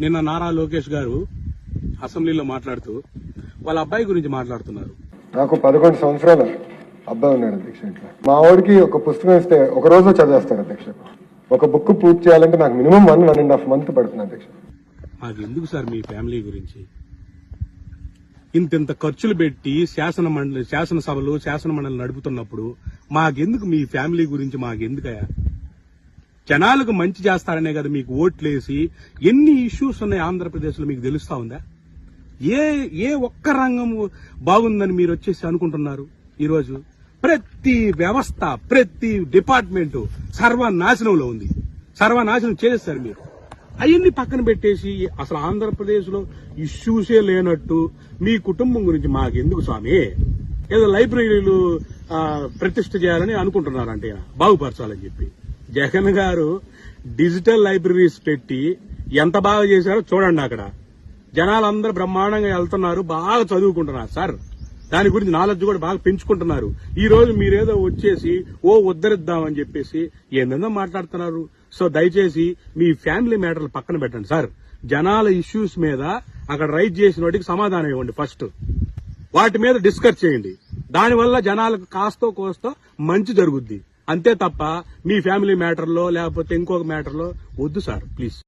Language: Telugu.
నిన్న నారా లోకేష్ గారు అసెంబ్లీలో మాట్లాడుతూ వాళ్ళ అబ్బాయి గురించి మాట్లాడుతున్నారు. నాకు 11 సంవత్సరాల అబ్బాయి ఉన్నాడు అధ్యక్ష. ఇంట్లో మా వాడికి ఒక పుస్తకం ఇస్తే ఒక రోజు చదివేస్తాడు అధ్యక్ష. ఒక బుక్ పూర్తి చేయాలంటే నాకు మినిమం 1.5 months పడుతుంది అధ్యక్ష. మాకు ఎందుకు సార్ మీ ఫ్యామిలీ గురించి ఇంత ఖర్చులు పెట్టి శాసనసభలు శాసనమండలి నడుపుతున్నప్పుడు మాకెందుకు మీ ఫ్యామిలీ గురించి మాకెందుకయా? జనాలకు మంచి చేస్తారనే కదా మీకు ఓట్లేసి ఎన్ని ఇష్యూస్ ఉన్నాయి ఆంధ్రప్రదేశ్ లో మీకు తెలుస్తా ఉందా? ఏ ఒక్క రంగం బాగుందని మీరు వచ్చేసి అనుకుంటున్నారు? ఈరోజు ప్రతి వ్యవస్థ ప్రతి డిపార్ట్మెంట్ సర్వనాశనంలో ఉంది. సర్వనాశనం చేస్తారు మీరు. అవన్నీ పక్కన పెట్టేసి అసలు ఆంధ్రప్రదేశ్ లో ఇష్యూసే లేనట్టు మీ కుటుంబం గురించి మాకెందుకు స్వామి? ఏదో లైబ్రరీలు ప్రతిష్ఠ చేయాలని అనుకుంటున్నారంటే బాగుపరచాలని చెప్పి. జగన్ గారు డిజిటల్ లైబ్రరీస్ పెట్టి ఎంత బాగా చేశారో చూడండి. అక్కడ జనాలందరూ బ్రహ్మాండంగా వెళ్తున్నారు, బాగా చదువుకుంటున్నారు సార్. దాని గురించి నాలెడ్జ్ కూడా బాగా పెంచుకుంటున్నారు. ఈ రోజు మీరేదో వచ్చేసి ఉద్ధరిద్దామని చెప్పేసి ఏందో మాట్లాడుతున్నారు. సో దయచేసి మీ ఫ్యామిలీ మ్యాటర్లు పక్కన పెట్టండి సార్. జనాల ఇష్యూస్ మీద అక్కడ రైజ్ చేసిన వాటికి సమాధానం ఇవ్వండి. ఫస్ట్ వాటి మీద డిస్కస్ చేయండి. దానివల్ల జనాలకు కాస్తో కోస్తో మంచి జరుగుద్ది. అంతే తప్ప మీ ఫ్యామిలీ మ్యాటర్లో లేకపోతే ఇంకొక మ్యాటర్లో వద్దు సార్, ప్లీజ్.